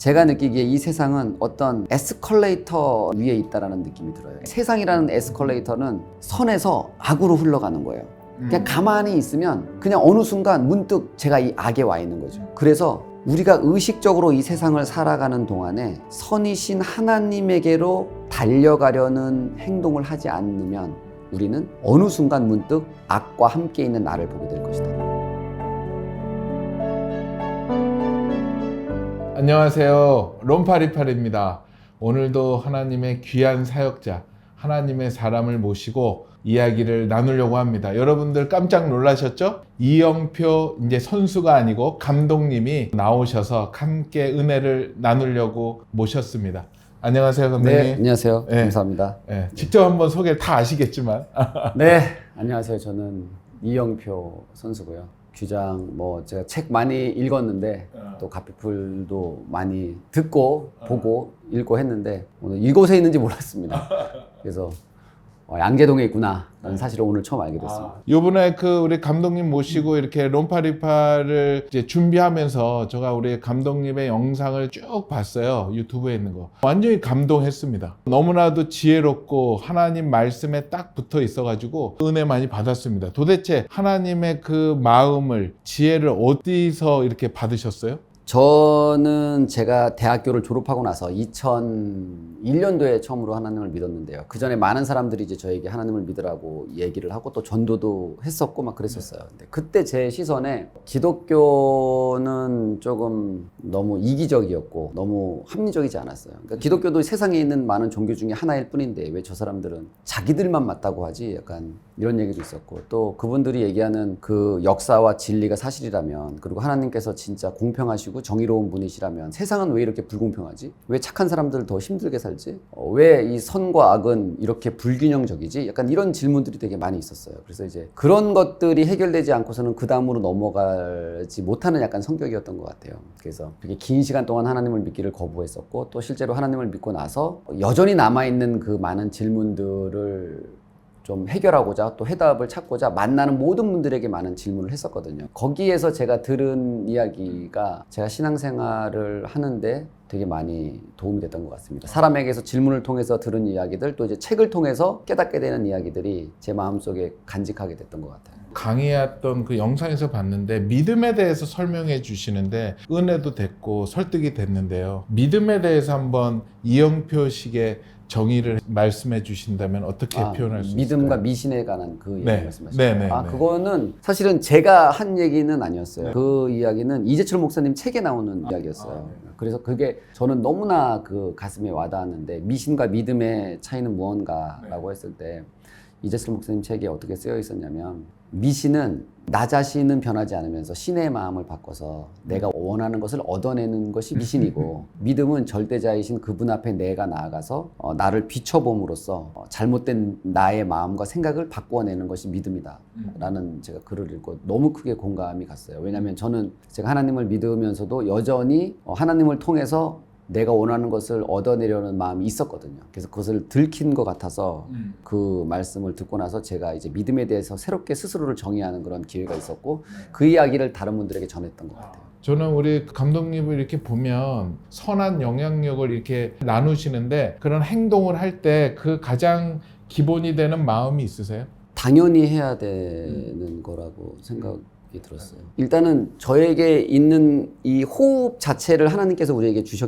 제가 느끼기에 이 세상은 어떤 에스컬레이터 위에 있다라는 느낌이 들어요. 세상이라는 에스컬레이터는 선에서 악으로 흘러가는 거예요. 그냥 가만히 있으면 그냥 어느 순간 문득 제가 이 악에 와 있는 거죠. 그래서 우리가 의식적으로 이 세상을 살아가는 동안에 선이신 하나님에게로 달려가려는 행동을 하지 않으면 우리는 어느 순간 문득 악과 함께 있는 나를 보게 될 것이다. 안녕하세요. 롬파리팔입니다. 오늘도 하나님의 귀한 사역자, 하나님의 사람을 모시고 이야기를 나누려고 합니다. 여러분들 깜짝 놀라셨죠? 이영표 이제 선수가 아니고 감독님이 나오셔서 함께 은혜를 나누려고 모셨습니다. 안녕하세요, 감독님. 네, 안녕하세요. 네. 감사합니다. 네, 직접 한번 소개를 다 아시겠지만. 네, 안녕하세요. 저는 이영표 선수고요. 규장 제가 책 많이 읽었는데 또 가피풀도 많이 듣고 보고 읽고 했는데 오늘 이곳에 있는지 몰랐습니다. 그래서 양재동에 있구나 라는 사실을 오늘 처음 알게 됐습니다. 요번에 우리 감독님 모시고 이렇게 롬파리파를 이제 준비하면서 제가 우리 감독님의 영상을 쭉 봤어요. 유튜브에 있는 거. 완전히 감동했습니다. 너무나도 지혜롭고 하나님 말씀에 딱 붙어 있어가지고 은혜 많이 받았습니다. 도대체 하나님의 그 마음을, 지혜를 어디서 이렇게 받으셨어요? 저는 제가 대학교를 졸업하고 나서 2001년도에 처음으로 하나님을 믿었는데요. 그 전에 많은 사람들이 이제 저에게 하나님을 믿으라고 얘기를 하고 또 전도도 했었고 막 그랬었어요. 근데 그때 제 시선에 기독교는 조금 너무 이기적이었고 너무 합리적이지 않았어요. 그러니까 기독교도 세상에 있는 많은 종교 중에 하나일 뿐인데 왜 저 사람들은 자기들만 맞다고 하지? 약간 이런 얘기도 있었고 또 그분들이 얘기하는 그 역사와 진리가 사실이라면 그리고 하나님께서 진짜 공평하시고 정의로운 분이시라면 세상은 왜 이렇게 불공평하지? 왜 착한 사람들 더 힘들게 살지? 왜 이 선과 악은 이렇게 불균형적이지? 약간 이런 질문들이 되게 많이 있었어요. 그래서 이제 그런 것들이 해결되지 않고서는 그 다음으로 넘어가지 못하는 약간 성격이었던 것 같아요. 그래서 되게 긴 시간 동안 하나님을 믿기를 거부했었고 또 실제로 하나님을 믿고 나서 여전히 남아있는 그 많은 질문들을 좀 해결하고자 또 해답을 찾고자 만나는 모든 분들에게 많은 질문을 했었거든요. 거기에서 제가 들은 이야기가 제가 신앙생활을 하는데 되게 많이 도움이 됐던 것 같습니다. 사람에게서 질문을 통해서 들은 이야기들 또 이제 책을 통해서 깨닫게 되는 이야기들이 제 마음속에 간직하게 됐던 것 같아요. 강의했던 그 영상에서 봤는데 믿음에 대해서 설명해 주시는데 은혜도 됐고 설득이 됐는데요. 믿음에 대해서 한번 이영표식의 정의를 말씀해 주신다면 어떻게 표현할 수 있을까요? 믿음과 미신에 관한 그 얘기 말씀하시죠? 네. 그거는 사실은 제가 한 얘기는 아니었어요. 네. 그 이야기는 이재철 목사님 책에 나오는 이야기였어요. 그래서 그게 저는 너무나 그 가슴에 와닿았는데 미신과 믿음의 차이는 무언가라고 했을 때 이재철 목사님 책에 어떻게 쓰여 있었냐면 미신은 나 자신은 변하지 않으면서 신의 마음을 바꿔서 내가 원하는 것을 얻어내는 것이 미신이고 믿음은 절대자이신 그분 앞에 내가 나아가서 나를 비춰봄으로써 잘못된 나의 마음과 생각을 바꿔내는 것이 믿음이다 라는 제가 글을 읽고 너무 크게 공감이 갔어요. 왜냐하면 저는 제가 하나님을 믿으면서도 여전히 하나님을 통해서 내가 원하는 것을 얻어내려는 마음이 있었거든요. 그래서 그것을 들킨 것 같아서 그 말씀을 듣고 나서 제가 이제 믿음에 대해서 새롭게 스스로를 정의하는 그런 기회가 있었고 그 이야기를 다른 분들에게 전했던 것 같아요. 저는 우리 감독님을 이렇게 보면 선한 영향력을 이렇게 나누시는데 그런 행동을 할 때 그 가장 기본이 되는 마음이 있으세요? 당연히 해야 되는 거라고 생각이 들었어요. 일단은 저에게 있는 이 호흡 자체를 하나님께서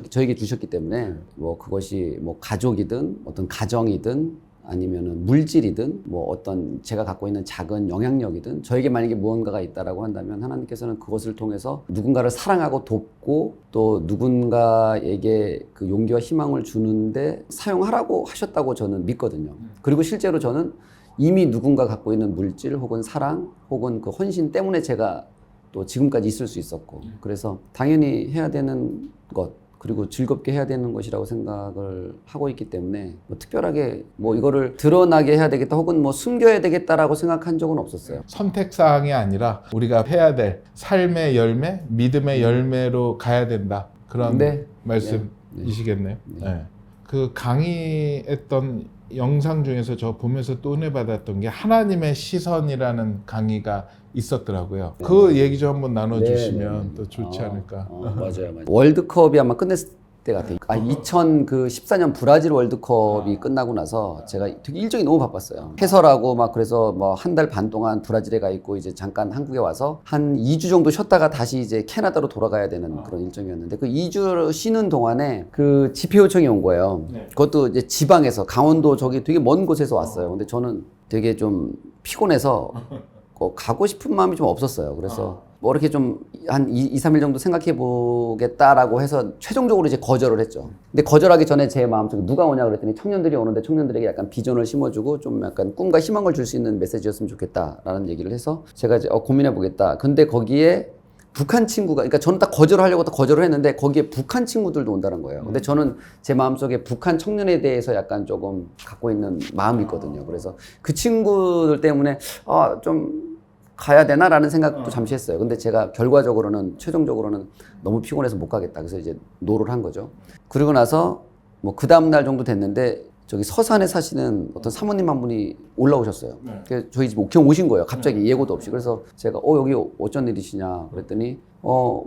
저에게 주셨기 때문에 그것이 가족이든 어떤 가정이든 아니면은 물질이든 어떤 제가 갖고 있는 작은 영향력이든 저에게 만약에 무언가가 있다라고 한다면 하나님께서는 그것을 통해서 누군가를 사랑하고 돕고 또 누군가에게 그 용기와 희망을 주는데 사용하라고 하셨다고 저는 믿거든요. 그리고 실제로 저는 이미 누군가 갖고 있는 물질 혹은 사랑 혹은 그 헌신 때문에 제가 또 지금까지 있을 수 있었고 그래서 당연히 해야 되는 것 그리고 즐겁게 해야 되는 것이라고 생각을 하고 있기 때문에 특별하게 이거를 드러나게 해야 되겠다 혹은 숨겨야 되겠다라고 생각한 적은 없었어요. 선택사항이 아니라 우리가 해야 될 삶의 열매, 믿음의 열매로 가야 된다. 그런 말씀이시겠네요. 네. 그 강의했던 영상 중에서 저 보면서 또 은혜 받았던 게 하나님의 시선이라는 강의가 있었더라고요. 그 얘기 좀 한번 나눠주시면 또 좋지 않을까. 맞아요. 월드컵이 아마 끝났을 그때 같아요. 2014년 브라질 월드컵이 끝나고 나서 제가 되게 일정이 너무 바빴어요. 해설하고 막 그래서 뭐 한 달 반 동안 브라질에 가 있고 이제 잠깐 한국에 와서 한 2주 정도 쉬었다가 다시 이제 캐나다로 돌아가야 되는 그런 일정이었는데 그 2주 쉬는 동안에 그 집회 요청이 온 거예요. 그것도 이제 지방에서 강원도 저기 되게 먼 곳에서 왔어요. 근데 저는 되게 좀 피곤해서 가고 싶은 마음이 좀 없었어요. 그래서 뭐 이렇게 좀 한 2, 3일 정도 생각해 보겠다라고 해서 최종적으로 이제 거절을 했죠. 근데 거절하기 전에 제 마음속에 누가 오냐 그랬더니 청년들이 오는데 청년들에게 약간 비전을 심어주고 좀 약간 꿈과 희망을 줄 수 있는 메시지였으면 좋겠다라는 얘기를 해서 제가 이제 고민해 보겠다. 근데 거기에 북한 친구가, 그러니까 저는 딱 거절을 하려고 딱 거절을 했는데 거기에 북한 친구들도 온다는 거예요. 근데 저는 제 마음속에 북한 청년에 대해서 약간 조금 갖고 있는 마음이 있거든요. 그래서 그 친구들 때문에 좀 가야 되나라는 생각도 잠시 했어요. 근데 제가 결과적으로는 최종적으로는 너무 피곤해서 못 가겠다. 그래서 이제 노를 한 거죠. 그리고 나서 뭐 그 다음 날 정도 됐는데 저기 서산에 사시는 어떤 사모님 한 분이 올라오셨어요. 그래서 저희 집 그냥 오신 거예요. 갑자기 예고도 없이. 그래서 제가 여기 어쩐 일이시냐 그랬더니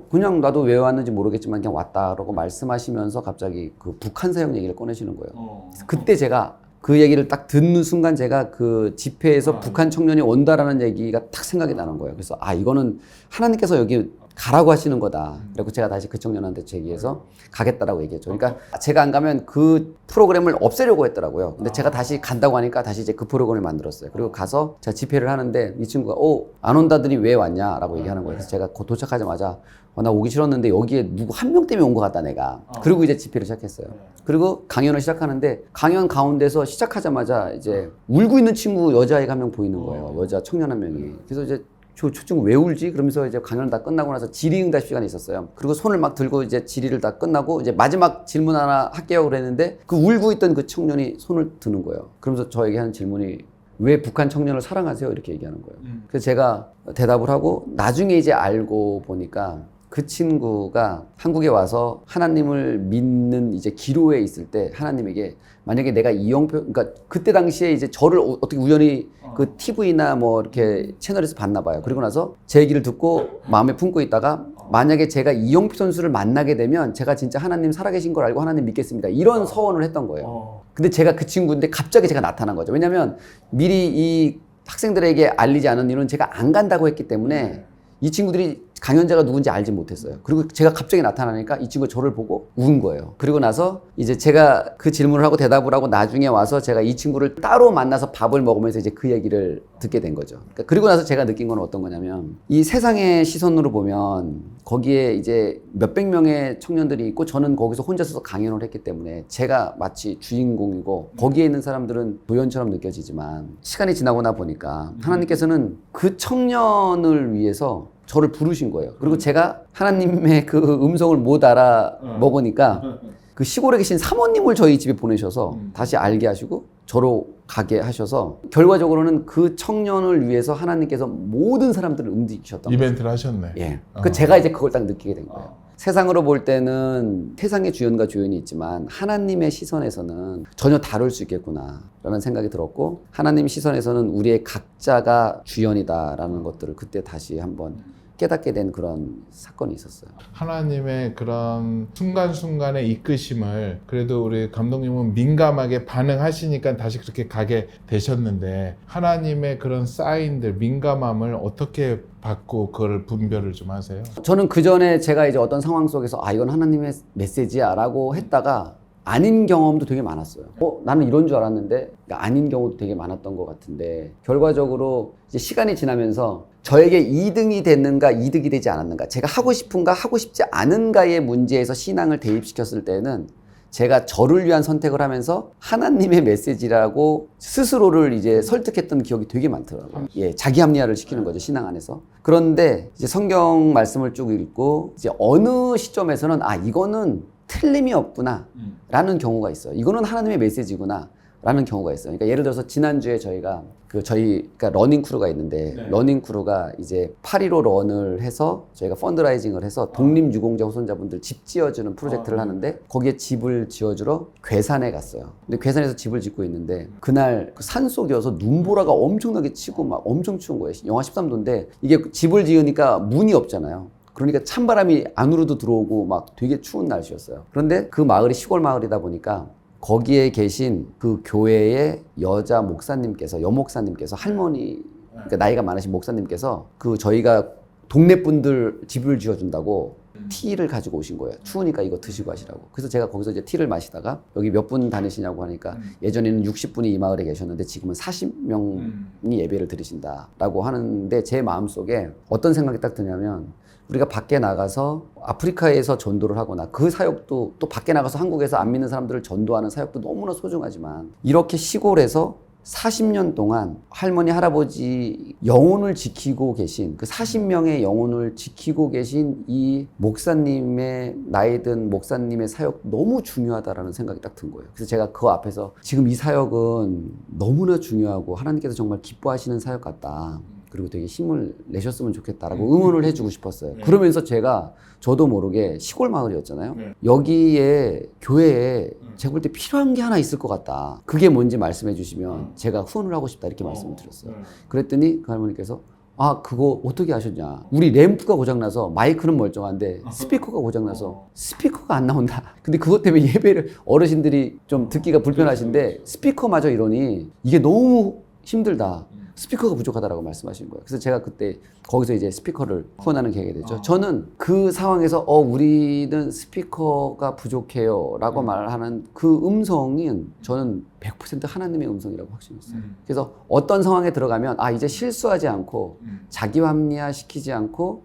그냥 나도 왜 왔는지 모르겠지만 그냥 왔다라고 말씀하시면서 갑자기 그 북한 사형 얘기를 꺼내시는 거예요. 그때 제가 그 얘기를 딱 듣는 순간 제가 그 집회에서 북한 청년이 온다라는 얘기가 딱 생각이 나는 거예요. 그래서 이거는 하나님께서 여기 가라고 하시는 거다. 그리고 제가 다시 그 청년한테 제기해서 가겠다라고 얘기했죠. 그러니까 제가 안 가면 그 프로그램을 없애려고 했더라고요. 근데 제가 다시 간다고 하니까 다시 이제 그 프로그램을 만들었어요. 그리고 가서 제가 집회를 하는데 이 친구가 안 온다더니 왜 왔냐라고 얘기하는 거예요. 그래서 제가 곧 도착하자마자 나 오기 싫었는데 여기에 누구 한 명 때문에 온 것 같다 내가. 그리고 이제 집회를 시작했어요. 그리고 강연을 시작하는데 강연 가운데서 시작하자마자 이제 울고 있는 친구 여자아이가 한 명 보이는 거예요. 여자 청년 한 명이. 그래서 이제 저 친구 왜 울지? 그러면서 이제 강연 다 끝나고 나서 질의응답 시간이 있었어요. 그리고 손을 막 들고 이제 질의를 다 끝나고 이제 마지막 질문 하나 할게요 그랬는데 그 울고 있던 그 청년이 손을 드는 거예요. 그러면서 저에게 하는 질문이 왜 북한 청년을 사랑하세요? 이렇게 얘기하는 거예요. 그래서 제가 대답을 하고 나중에 이제 알고 보니까 그 친구가 한국에 와서 하나님을 믿는 이제 기로에 있을 때 하나님에게 만약에 내가 그러니까 그때 당시에 이제 저를 어떻게 우연히 그 TV나 뭐 이렇게 채널에서 봤나 봐요. 그리고 나서 제 얘기를 듣고 마음에 품고 있다가 만약에 제가 이용표 선수를 만나게 되면 제가 진짜 하나님 살아계신 걸 알고 하나님 믿겠습니다. 이런 서원을 했던 거예요. 근데 제가 그 친구인데 갑자기 제가 나타난 거죠. 왜냐면 미리 이 학생들에게 알리지 않은 이유는 제가 안 간다고 했기 때문에 이 친구들이 강연자가 누군지 알지 못했어요. 그리고 제가 갑자기 나타나니까 이 친구가 저를 보고 운 거예요. 그리고 나서 이제 제가 그 질문을 하고 대답을 하고 나중에 와서 제가 이 친구를 따로 만나서 밥을 먹으면서 이제 그 얘기를 듣게 된 거죠. 그리고 나서 제가 느낀 건 어떤 거냐면 이 세상의 시선으로 보면 거기에 이제 몇백 명의 청년들이 있고 저는 거기서 혼자서 강연을 했기 때문에 제가 마치 주인공이고 거기에 있는 사람들은 도연처럼 느껴지지만 시간이 지나고 나 보니까 하나님께서는 그 청년을 위해서 저를 부르신 거예요. 그리고 제가 하나님의 그 음성을 못 알아 먹으니까 그 시골에 계신 사모님을 저희 집에 보내셔서 다시 알게 하시고 저로 가게 하셔서 결과적으로는 그 청년을 위해서 하나님께서 모든 사람들을 움직이셨던 이벤트를 하셨네. 예. 그 제가 이제 그걸 딱 느끼게 된 거예요. 세상으로 볼 때는 세상의 주연과 주연이 있지만 하나님의 시선에서는 전혀 다를 수 있겠구나라는 생각이 들었고 하나님 시선에서는 우리의 각자가 주연이다라는 것들을 그때 다시 한번 깨닫게 된 그런 사건이 있었어요. 하나님의 그런 순간순간의 이끄심을 그래도 우리 감독님은 민감하게 반응하시니까 다시 그렇게 가게 되셨는데 하나님의 그런 사인들, 민감함을 어떻게 받고 그걸 분별을 좀 하세요? 저는 그 전에 제가 이제 어떤 상황 속에서 이건 하나님의 메시지야 라고 했다가 아닌 경험도 되게 많았어요. 나는 이런 줄 알았는데 아닌 경우도 되게 많았던 것 같은데 결과적으로 이제 시간이 지나면서 저에게 이득이 됐는가 이득이 되지 않았는가 제가 하고 싶은가 하고 싶지 않은가의 문제에서 신앙을 대입시켰을 때는 제가 저를 위한 선택을 하면서 하나님의 메시지라고 스스로를 이제 설득했던 기억이 되게 많더라고요. 예, 자기 합리화를 시키는 거죠, 신앙 안에서. 그런데 이제 성경 말씀을 쭉 읽고 이제 어느 시점에서는 이거는 틀림이 없구나 라는 경우가 있어요. 이거는 하나님의 메시지구나 라는 경우가 있어요. 그러니까 예를 들어서 지난주에 저희가 그러니까 러닝 크루가 있는데 러닝 크루가 이제 8.15 런을 해서 저희가 펀드라이징을 해서 독립유공자 후손자분들 집 지어주는 프로젝트를 하는데 거기에 집을 지어주러 괴산에 갔어요. 근데 괴산에서 집을 짓고 있는데 그날 그 산속이어서 눈보라가 엄청나게 치고 막 엄청 추운 거예요. 영하 13도인데 이게 집을 지으니까 문이 없잖아요. 그러니까 찬바람이 안으로도 들어오고 막 되게 추운 날씨였어요. 그런데 그 마을이 시골 마을이다 보니까 거기에 계신 그 교회의 여자 목사님께서, 여목사님께서 할머니, 그러니까 나이가 많으신 목사님께서 그 저희가 동네 분들 집을 지어준다고 티를 가지고 오신 거예요. 추우니까 이거 드시고 하시라고. 그래서 제가 거기서 이제 티를 마시다가 여기 몇 분 다니시냐고 하니까 예전에는 60분이 이 마을에 계셨는데 지금은 40명이 예배를 드리신다라고 하는데 제 마음속에 어떤 생각이 딱 드냐면 우리가 밖에 나가서 아프리카에서 전도를 하거나 그 사역도 또 밖에 나가서 한국에서 안 믿는 사람들을 전도하는 사역도 너무나 소중하지만 이렇게 시골에서 40년 동안 할머니, 할아버지 영혼을 지키고 계신 그 40명의 영혼을 지키고 계신 이 목사님의 나이 든 목사님의 사역 너무 중요하다라는 생각이 딱 든 거예요. 그래서 제가 그 앞에서 지금 이 사역은 너무나 중요하고 하나님께서 정말 기뻐하시는 사역 같다. 그리고 되게 힘을 내셨으면 좋겠다라고 응원을 해주고 싶었어요. 그러면서 제가 저도 모르게 시골 마을이었잖아요. 여기에 교회에 제가 볼 때 필요한 게 하나 있을 것 같다. 그게 뭔지 말씀해 주시면 제가 후원을 하고 싶다 이렇게 말씀을 드렸어요. 그랬더니 그 할머니께서 아 그거 어떻게 하셨냐. 우리 램프가 고장나서 마이크는 멀쩡한데 스피커가 고장나서 스피커가 안 나온다. 근데 그것 때문에 예배를 어르신들이 좀 듣기가 불편하신데 스피커마저 이러니 이게 너무 힘들다. 스피커가 부족하다라고 말씀하신 거예요. 그래서 제가 그때 거기서 이제 스피커를 후원하는 계획이 됐죠. 저는 그 상황에서 우리는 스피커가 부족해요 라고 말하는 그 음성은 저는 100% 하나님의 음성이라고 확신했어요. 그래서 어떤 상황에 들어가면 이제 실수하지 않고 자기합리화 시키지 않고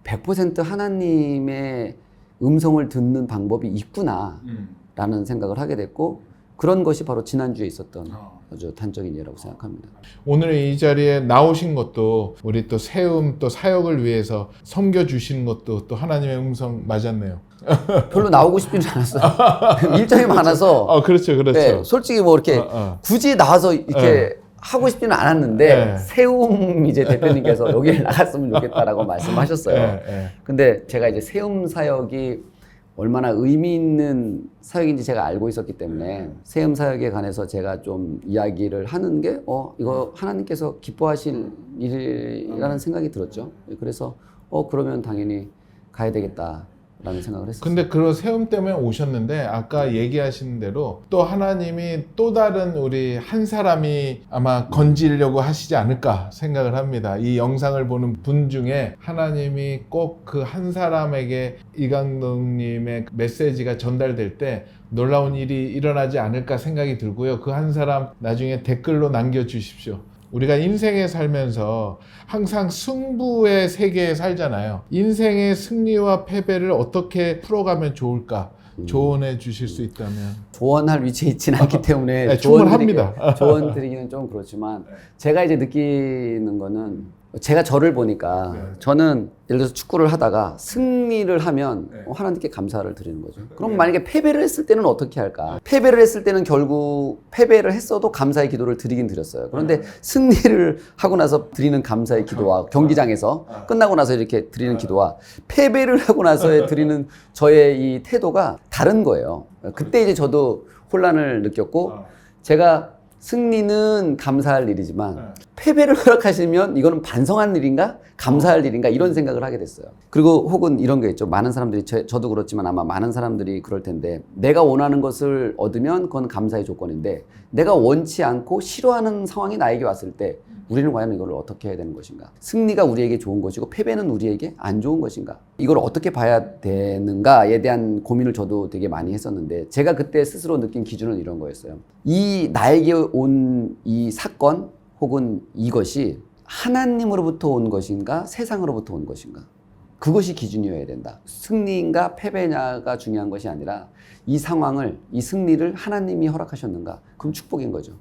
100% 하나님의 음성을 듣는 방법이 있구나 라는 생각을 하게 됐고 그런 것이 바로 지난주에 있었던 아주 단적인 예라고 생각합니다. 오늘 이 자리에 나오신 것도 우리 또 세움 또 사역을 위해서 섬겨주시는 것도 또 하나님의 음성 맞았네요. 별로 나오고 싶지는 않았어요. 일정이 많아서. 그렇죠, 그렇죠. 네, 솔직히 뭐 이렇게 굳이 나와서 이렇게 하고 싶지는 않았는데 세움 이제 대표님께서 여기를 나갔으면 좋겠다라고 말씀하셨어요. 근데 제가 이제 세움 사역이 얼마나 의미 있는 사역인지 제가 알고 있었기 때문에 세움 사역에 관해서 제가 좀 이야기를 하는 게 이거 하나님께서 기뻐하실 일이라는 생각이 들었죠. 그래서 그러면 당연히 가야 되겠다라는 생각을 했었어요. 근데 그런 세움 때문에 오셨는데 아까 얘기하신 대로 또 하나님이 또 다른 우리 한 사람이 아마 건지려고 하시지 않을까 생각을 합니다. 이 영상을 보는 분 중에 하나님이 꼭 그 한 사람에게 이강동님의 메시지가 전달될 때 놀라운 일이 일어나지 않을까 생각이 들고요. 그 한 사람 나중에 댓글로 남겨주십시오. 우리가 인생에 살면서 항상 승부의 세계에 살잖아요. 인생의 승리와 패배를 어떻게 풀어가면 좋을까? 조언해 주실 수 있다면. 조언할 위치에 있지는 않기 때문에 네, 충분합니다. 조언 드리기는 좀 그렇지만 제가 이제 느끼는 거는 제가 저를 보니까 저는 예를 들어서 축구를 하다가 승리를 하면 하나님께 감사를 드리는 거죠. 그럼 만약에 패배를 했을 때는 어떻게 할까? 패배를 했을 때는 결국 패배를 했어도 감사의 기도를 드리긴 드렸어요. 그런데 승리를 하고 나서 드리는 감사의 기도와 경기장에서 끝나고 나서 이렇게 드리는 기도와 패배를 하고 나서 드리는 저의 이 태도가 다른 거예요. 그때 이제 저도 혼란을 느꼈고 제가 승리는 감사할 일이지만 패배를 허락하시면 이거는 반성할 일인가? 감사할 일인가? 이런 생각을 하게 됐어요. 그리고 혹은 이런 게 있죠. 많은 사람들이 저도 그렇지만 아마 많은 사람들이 그럴 텐데 내가 원하는 것을 얻으면 그건 감사의 조건인데 내가 원치 않고 싫어하는 상황이 나에게 왔을 때 우리는 과연 이걸 어떻게 해야 되는 것인가? 승리가 우리에게 좋은 것이고 패배는 우리에게 안 좋은 것인가? 이걸 어떻게 봐야 되는가에 대한 고민을 저도 되게 많이 했었는데 제가 그때 스스로 느낀 기준은 이런 거였어요. 이 나에게 온 이 사건 혹은 이것이 하나님으로부터 온 것인가 세상으로부터 온 것인가? 그것이 기준이어야 된다. 승리인가 패배냐가 중요한 것이 아니라 이 상황을, 이 승리를 하나님이 허락하셨는가? 그럼 축복인 거죠.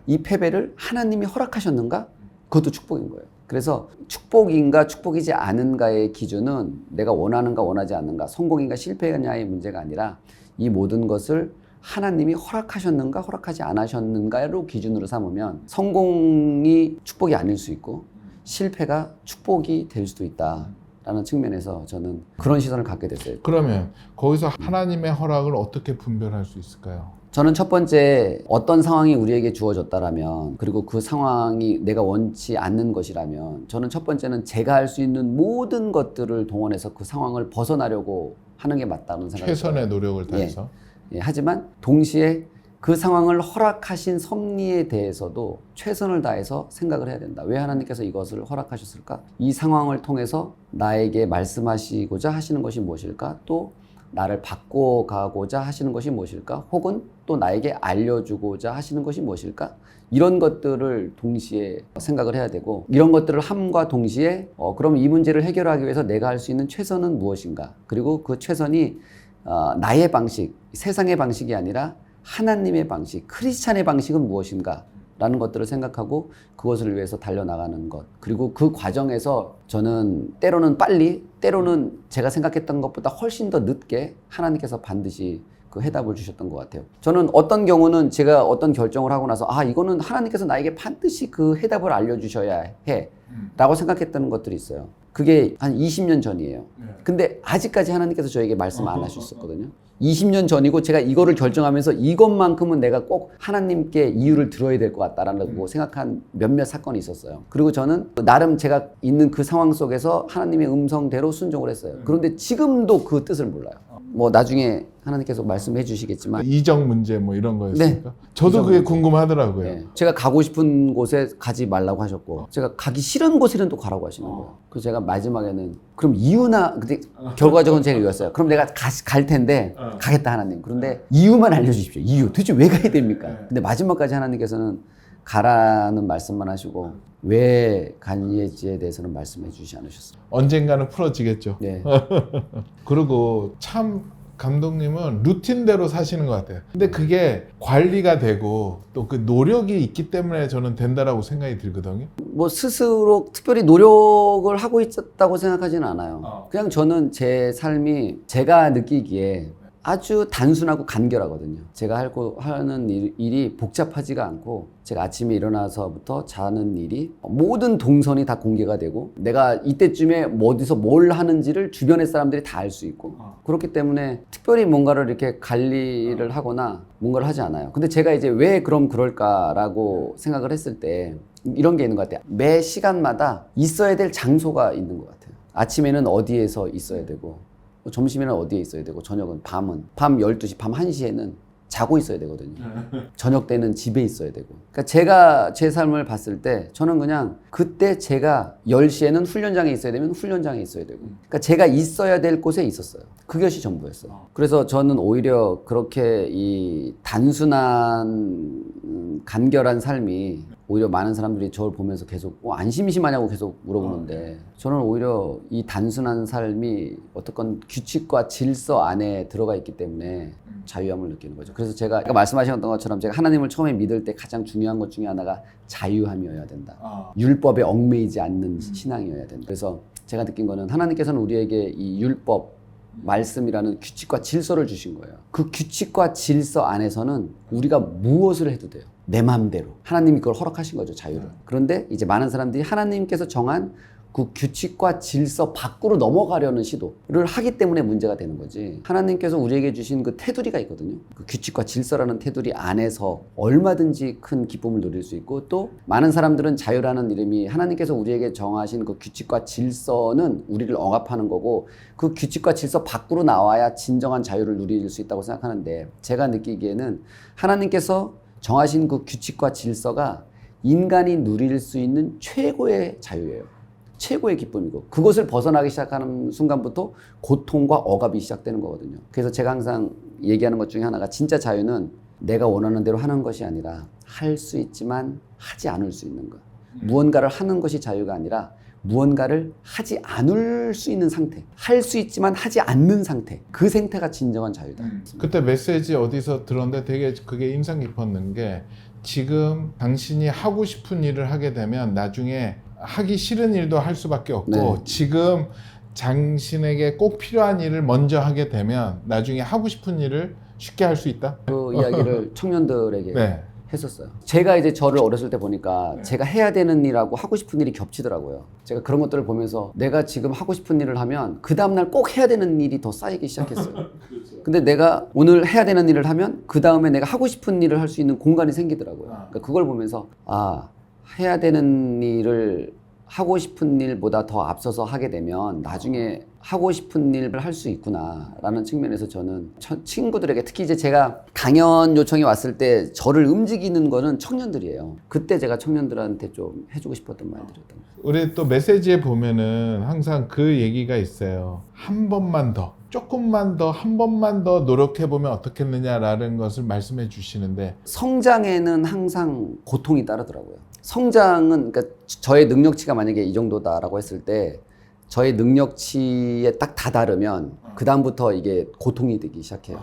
이 패배를 하나님이 허락하셨는가? 그것도 축복인 거예요. 그래서 축복인가 축복이지 않은가의 기준은 내가 원하는가 원하지 않는가, 성공인가 실패냐의 문제가 아니라 이 모든 것을 하나님이 허락하셨는가 허락하지 않으셨는가로 기준으로 삼으면 성공이 축복이 아닐 수 있고 실패가 축복이 될 수도 있다라는 측면에서 저는 그런 시선을 갖게 됐어요. 그러면 거기서 하나님의 허락을 어떻게 분별할 수 있을까요? 저는 첫 번째 어떤 상황이 우리에게 주어졌다라면 그리고 그 상황이 내가 원치 않는 것이라면 저는 첫 번째는 제가 할 수 있는 모든 것들을 동원해서 그 상황을 벗어나려고 하는 게 맞다는 생각이 최선의 들어요. 노력을 다해서. 예, 하지만 동시에 그 상황을 허락하신 섭리에 대해서도 최선을 다해서 생각을 해야 된다. 왜 하나님께서 이것을 허락하셨을까? 이 상황을 통해서 나에게 말씀하시고자 하시는 것이 무엇일까? 또 나를 바꿔가고자 하시는 것이 무엇일까? 혹은 또 나에게 알려주고자 하시는 것이 무엇일까? 이런 것들을 동시에 생각을 해야 되고 이런 것들을 함과 동시에 그럼 이 문제를 해결하기 위해서 내가 할 수 있는 최선은 무엇인가? 그리고 그 최선이 나의 방식, 세상의 방식이 아니라 하나님의 방식, 크리스찬의 방식은 무엇인가? 라는 것들을 생각하고 그것을 위해서 달려나가는 것. 그리고 그 과정에서 저는 때로는 빨리, 때로는 제가 생각했던 것보다 훨씬 더 늦게 하나님께서 반드시 그 해답을 주셨던 것 같아요. 저는 어떤 경우는 제가 어떤 결정을 하고 나서 이거는 하나님께서 나에게 반드시 그 해답을 알려주셔야 해 라고 생각했던 것들이 있어요. 그게 한 20년 전이에요. 근데 아직까지 하나님께서 저에게 말씀 안 하셨었거든요. 20년 전이고 제가 이거를 결정하면서 이것만큼은 내가 꼭 하나님께 이유를 들어야 될 것 같다라고 생각한 몇몇 사건이 있었어요. 그리고 저는 나름 제가 있는 그 상황 속에서 하나님의 음성대로 순종을 했어요. 그런데 지금도 그 뜻을 몰라요. 뭐 나중에 하나님께서 말씀해 주시겠지만 이적 문제 뭐 이런 거였습니까? 네. 저도 이적 그게 문제. 궁금하더라고요. 네. 제가 가고 싶은 곳에 가지 말라고 하셨고 제가 가기 싫은 곳에는 또 가라고 하시는 거예요. 그래서 제가 마지막에는 그럼 이유나 근데 결과적으로 제가 이겼어요. 그럼 내가 갈 텐데 가겠다 하나님. 그런데 이유만 알려주십시오. 이유 도대체 왜 가야 됩니까? 근데 마지막까지 하나님께서는 가라는 말씀만 하시고 왜 간지에 대해서는 말씀해 주시지 않으셨어요. 언젠가는 풀어지겠죠. 네. 그리고 참 감독님은 루틴대로 사시는 것 같아요. 근데 그게 관리가 되고 또 그 노력이 있기 때문에 저는 된다라고 생각이 들거든요. 뭐 스스로 특별히 노력을 하고 있었다고 생각하지는 않아요. 그냥 저는 제 삶이 제가 느끼기에 아주 단순하고 간결하거든요. 제가 하는 일이 복잡하지가 않고 제가 아침에 일어나서부터 자는 일이 모든 동선이 다 공개가 되고 내가 이때쯤에 어디서 뭘 하는지를 주변의 사람들이 다 알 수 있고 그렇기 때문에 특별히 뭔가를 이렇게 관리를 하거나 뭔가를 하지 않아요. 근데 제가 이제 왜 그럼 그럴까라고 생각을 했을 때 이런 게 있는 것 같아요. 매 시간마다 있어야 될 장소가 있는 것 같아요. 아침에는 어디에서 있어야 되고 점심에는 어디에 있어야 되고 저녁은 밤 12시, 밤 1시에는 자고 있어야 되거든요. 저녁 때는 집에 있어야 되고. 그러니까 제가 제 삶을 봤을 때 저는 그냥 그때 제가 10시에는 훈련장에 있어야 되면 훈련장에 있어야 되고. 그러니까 제가 있어야 될 곳에 있었어요. 그것이 전부였어요. 그래서 저는 오히려 그렇게 이 단순한 간결한 삶이 오히려 많은 사람들이 저를 보면서 계속 안심이심하냐고 계속 물어보는데 저는 오히려 이 단순한 삶이 어떤 규칙과 질서 안에 들어가 있기 때문에 자유함을 느끼는 거죠. 그래서 제가 아까 말씀하셨던 것처럼 제가 하나님을 처음에 믿을 때 가장 중요한 것 중에 하나가 자유함이어야 된다. 율법에 얽매이지 않는 신앙이어야 된다. 그래서 제가 느낀 거는 하나님께서는 우리에게 이 율법 말씀이라는 규칙과 질서를 주신 거예요. 그 규칙과 질서 안에서는 우리가 무엇을 해도 돼요. 내 마음대로. 하나님이 그걸 허락하신 거죠, 자유를. 그런데 이제 많은 사람들이 하나님께서 정한 그 규칙과 질서 밖으로 넘어가려는 시도를 하기 때문에 문제가 되는 거지. 하나님께서 우리에게 주신 그 테두리가 있거든요. 그 규칙과 질서라는 테두리 안에서 얼마든지 큰 기쁨을 누릴 수 있고 또 많은 사람들은 자유라는 이름이 하나님께서 우리에게 정하신 그 규칙과 질서는 우리를 억압하는 거고 그 규칙과 질서 밖으로 나와야 진정한 자유를 누릴 수 있다고 생각하는데 제가 느끼기에는 하나님께서 정하신 그 규칙과 질서가 인간이 누릴 수 있는 최고의 자유예요. 최고의 기쁨이고 그것을 벗어나기 시작하는 순간부터 고통과 억압이 시작되는 거거든요. 그래서 제가 항상 얘기하는 것 중에 하나가 진짜 자유는 내가 원하는 대로 하는 것이 아니라 할 수 있지만 하지 않을 수 있는 것. 무언가를 하는 것이 자유가 아니라 무언가를 하지 않을 수 있는 상태. 할 수 있지만 하지 않는 상태. 그 상태가 진정한 자유다. 그때 메시지 어디서 들었는데 되게 그게 인상 깊었는 게 지금 당신이 하고 싶은 일을 하게 되면 나중에 하기 싫은 일도 할 수밖에 없고 네. 지금 당신에게 꼭 필요한 일을 먼저 하게 되면 나중에 하고 싶은 일을 쉽게 할 수 있다. 그 이야기를 청년들에게 네. 했었어요. 제가 이제 저를 어렸을 때 보니까 제가 해야 되는 일하고 하고 싶은 일이 겹치더라고요. 제가 그런 것들을 보면서 내가 지금 하고 싶은 일을 하면 그 다음날 꼭 해야 되는 일이 더 쌓이기 시작했어요. 근데 내가 오늘 해야 되는 일을 하면 그 다음에 내가 하고 싶은 일을 할 수 있는 공간이 생기더라고요. 그러니까 그걸 보면서 해야 되는 일을 하고 싶은 일보다 더 앞서서 하게 되면 나중에 하고 싶은 일을 할 수 있구나라는 측면에서 저는 친구들에게 특히 이제 제가 강연 요청이 왔을 때 저를 움직이는 거는 청년들이에요. 그때 제가 청년들한테 좀 해주고 싶었던 말들이었던 거예요. 우리 또 메시지에 보면은 항상 그 얘기가 있어요. 한 번만 더, 조금만 더, 한 번만 더 노력해보면 어떻겠느냐라는 것을 말씀해 주시는데 성장에는 항상 고통이 따르더라고요. 성장은 그러니까 저의 능력치가 만약에 이 정도다라고 했을 때 저의 능력치에 딱 다다르면 그 다음부터 이게 고통이 되기 시작해요.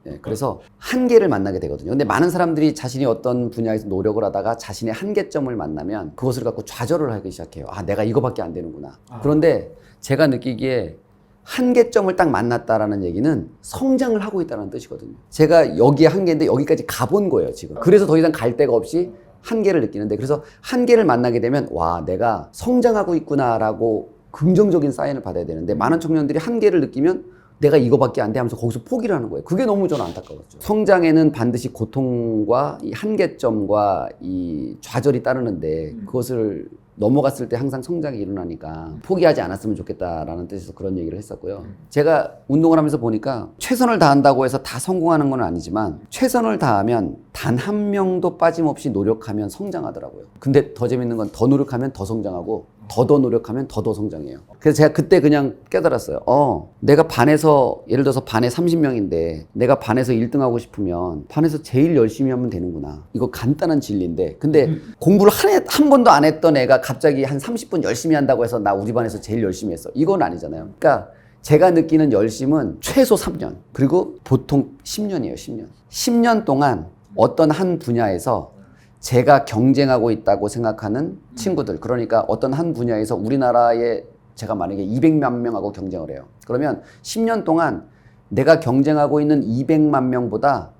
예, 그래서 한계를 만나게 되거든요. 근데 많은 사람들이 자신이 어떤 분야에서 노력을 하다가 자신의 한계점을 만나면 그것을 갖고 좌절을 하기 시작해요. 내가 이거밖에 안 되는구나. 그런데 제가 느끼기에 한계점을 딱 만났다라는 얘기는 성장을 하고 있다는 뜻이거든요. 제가 여기에 한계인데 여기까지 가본 거예요, 지금. 그래서 더 이상 갈 데가 없이 한계를 느끼는데, 그래서 한계를 만나게 되면 내가 성장하고 있구나라고 긍정적인 사인을 받아야 되는데 많은 청년들이 한계를 느끼면 내가 이거밖에 안 돼 하면서 거기서 포기를 하는 거예요. 그게 너무 저는 안타까웠죠. 성장에는 반드시 고통과 이 한계점과 이 좌절이 따르는데 그것을 넘어갔을 때 항상 성장이 일어나니까 포기하지 않았으면 좋겠다라는 뜻에서 그런 얘기를 했었고요. 제가 운동을 하면서 보니까 최선을 다한다고 해서 다 성공하는 건 아니지만 최선을 다하면 단 한 명도 빠짐없이 노력하면 성장하더라고요. 근데 더 재밌는 건 더 노력하면 더 성장하고 더 노력하면 더 성장해요. 그래서 제가 그때 그냥 깨달았어요. 내가 반에서 예를 들어서 반에 30명인데 내가 반에서 1등하고 싶으면 반에서 제일 열심히 하면 되는구나. 이거 간단한 진리인데 근데 공부를 한 번도 안 했던 애가 갑자기 한 30분 열심히 한다고 해서 나 우리 반에서 제일 열심히 했어. 이건 아니잖아요. 그러니까 제가 느끼는 열심은 최소 3년 그리고 보통 10년이에요. 10년. 10년 동안 어떤 한 분야에서 제가 경쟁하고 있다고 생각하는 친구들, 그러니까 어떤 한 분야에서 우리나라에 제가 만약에 200만 명하고 경쟁을 해요. 그러면 10년 동안 내가 경쟁하고 있는 200만 명보다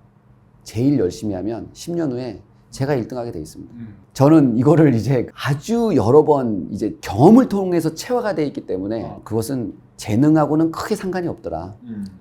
제일 열심히 하면 10년 후에 제가 1등하게 돼 있습니다. 저는 이거를 이제 아주 여러 번 이제 경험을 통해서 체화가 돼 있기 때문에 그것은 재능하고는 크게 상관이 없더라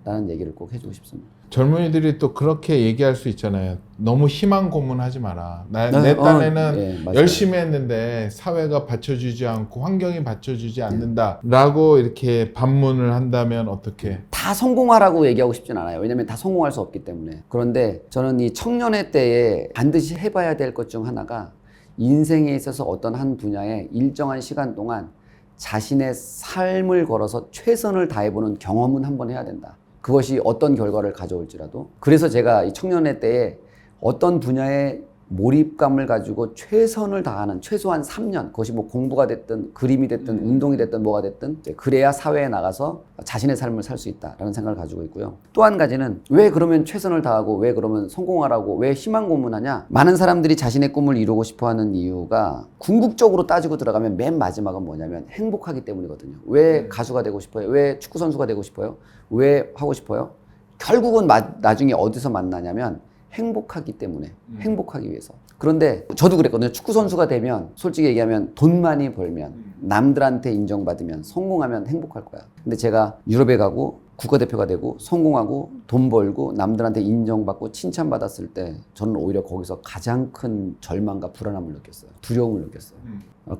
라는 얘기를 꼭 해주고 싶습니다. 젊은이들이 또 그렇게 얘기할 수 있잖아요. 너무 희망 고문하지 마라. 내 딴에는 열심히 했는데 사회가 받쳐주지 않고 환경이 받쳐주지 않는다 라고 이렇게 반문을 한다면 어떻게? 다 성공하라고 얘기하고 싶진 않아요. 왜냐면 다 성공할 수 없기 때문에. 그런데 저는 이 청년의 때에 반드시 해봐야 될 것 중 하나가 인생에 있어서 어떤 한 분야에 일정한 시간 동안 자신의 삶을 걸어서 최선을 다해보는 경험은 한번 해야 된다. 그것이 어떤 결과를 가져올지라도. 그래서 제가 이 청년의 때에 어떤 분야에 몰입감을 가지고 최선을 다하는 최소한 3년, 그것이 뭐 공부가 됐든 그림이 됐든 운동이 됐든 뭐가 됐든 그래야 사회에 나가서 자신의 삶을 살 수 있다라는 생각을 가지고 있고요. 또 한 가지는 왜 그러면 최선을 다하고 왜 그러면 성공하라고 왜 희망 고문하냐? 많은 사람들이 자신의 꿈을 이루고 싶어하는 이유가 궁극적으로 따지고 들어가면 맨 마지막은 뭐냐면 행복하기 때문이거든요. 왜 가수가 되고 싶어요? 왜 축구 선수가 되고 싶어요? 왜 하고 싶어요? 결국은 나중에 어디서 만나냐면 행복하기 때문에, 행복하기 위해서. 그런데 저도 그랬거든요. 축구 선수가 되면 솔직히 얘기하면 돈 많이 벌면 남들한테 인정받으면 성공하면 행복할 거야. 근데 제가 유럽에 가고 국가대표가 되고 성공하고 돈 벌고 남들한테 인정받고 칭찬받았을 때 저는 오히려 거기서 가장 큰 절망과 불안함을 느꼈어요. 두려움을 느꼈어요.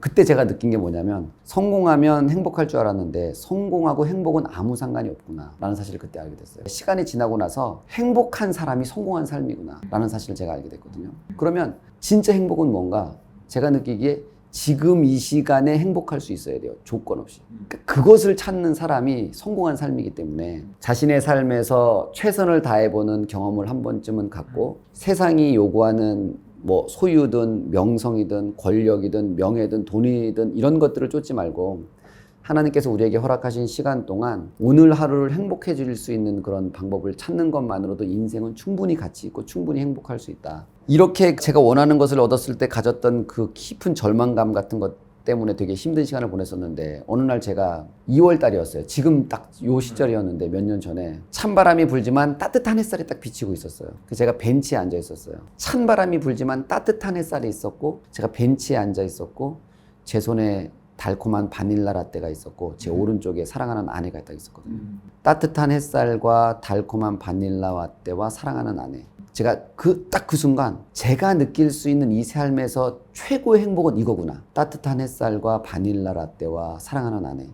그때 제가 느낀 게 뭐냐면 성공하면 행복할 줄 알았는데 성공하고 행복은 아무 상관이 없구나 라는 사실을 그때 알게 됐어요. 시간이 지나고 나서 행복한 사람이 성공한 삶이구나 라는 사실을 제가 알게 됐거든요. 그러면 진짜 행복은 뭔가? 제가 느끼기에 지금 이 시간에 행복할 수 있어야 돼요. 조건 없이. 그것을 찾는 사람이 성공한 삶이기 때문에 자신의 삶에서 최선을 다해보는 경험을 한 번쯤은 갖고 세상이 요구하는 뭐 소유든 명성이든 권력이든 명예든 돈이든 이런 것들을 쫓지 말고 하나님께서 우리에게 허락하신 시간 동안 오늘 하루를 행복해질 수 있는 그런 방법을 찾는 것만으로도 인생은 충분히 가치 있고 충분히 행복할 수 있다. 이렇게 제가 원하는 것을 얻었을 때 가졌던 그 깊은 절망감 같은 것 때문에 되게 힘든 시간을 보냈었는데 어느 날 제가 2월 달이었어요. 지금 딱 요 시절이었는데 몇 년 전에 찬바람이 불지만 따뜻한 햇살이 딱 비치고 있었어요. 그래서 제가 벤치에 앉아 있었어요. 찬바람이 불지만 따뜻한 햇살이 있었고 제가 벤치에 앉아 있었고 제 손에 달콤한 바닐라 라떼가 있었고 제 오른쪽에 사랑하는 아내가 딱 있었거든요. 따뜻한 햇살과 달콤한 바닐라 라떼와 사랑하는 아내. 제가 딱 그 순간 제가 느낄 수 있는 이 삶에서 최고의 행복은 이거구나. 따뜻한 햇살과 바닐라 라떼와 사랑하는 아내.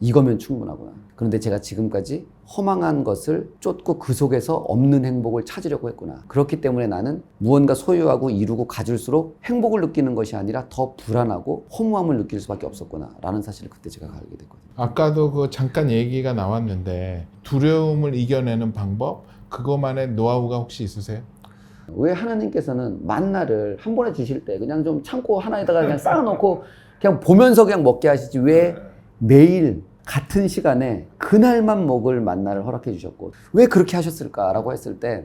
이거면 충분하구나. 그런데 제가 지금까지 허망한 것을 쫓고 그 속에서 없는 행복을 찾으려고 했구나. 그렇기 때문에 나는 무언가 소유하고 이루고 가질수록 행복을 느끼는 것이 아니라 더 불안하고 허무함을 느낄 수밖에 없었구나 라는 사실을 그때 제가 알게 됐거든요. 아까도 그 잠깐 얘기가 나왔는데 두려움을 이겨내는 방법, 그것만의 노하우가 혹시 있으세요? 왜 하나님께서는 만나를 한 번에 주실 때 그냥 좀 참고 하나에다가 그냥 쌓아놓고 그냥 보면서 그냥 먹게 하시지 왜 매일 같은 시간에 그날만 먹을 만나를 허락해 주셨고 왜 그렇게 하셨을까라고 했을 때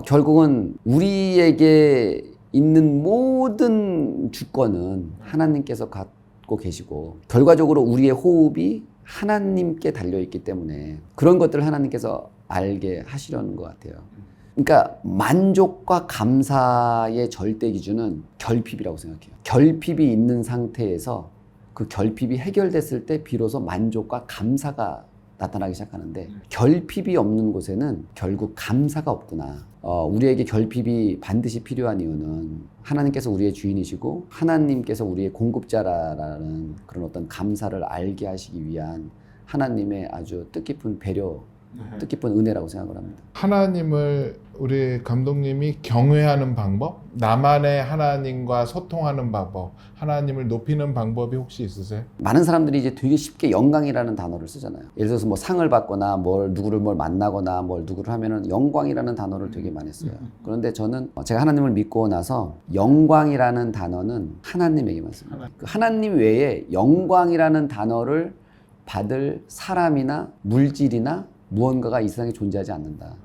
결국은 우리에게 있는 모든 주권은 하나님께서 갖고 계시고 결과적으로 우리의 호흡이 하나님께 달려있기 때문에 그런 것들을 하나님께서 알게 하시려는 것 같아요. 그러니까 만족과 감사의 절대 기준은 결핍이라고 생각해요. 결핍이 있는 상태에서 그 결핍이 해결됐을 때 비로소 만족과 감사가 나타나기 시작하는데 결핍이 없는 곳에는 결국 감사가 없구나. 우리에게 결핍이 반드시 필요한 이유는 하나님께서 우리의 주인이시고 하나님께서 우리의 공급자라는 그런 어떤 감사를 알게 하시기 위한 하나님의 아주 뜻깊은 배려, 뜻깊은 은혜라고 생각을 합니다. 하나님을 우리 감독님이 경외하는 방법, 나만의 하나님과 소통하는 방법, 하나님을 높이는 방법이 혹시 있으세요? 많은 사람들이 이제 되게 쉽게 영광이라는 단어를 쓰잖아요. 예를 들어서 뭐 상을 받거나 누구를 만나거나 누구를 하면은 영광이라는 단어를 되게 많이 써요. 그런데 저는 제가 하나님을 믿고 나서 영광이라는 단어는 하나님에게만 씁니다. 그 하나님 외에 영광이라는 단어를 받을 사람이나 물질이나 무언가가 이 세상에 존재하지 않는다.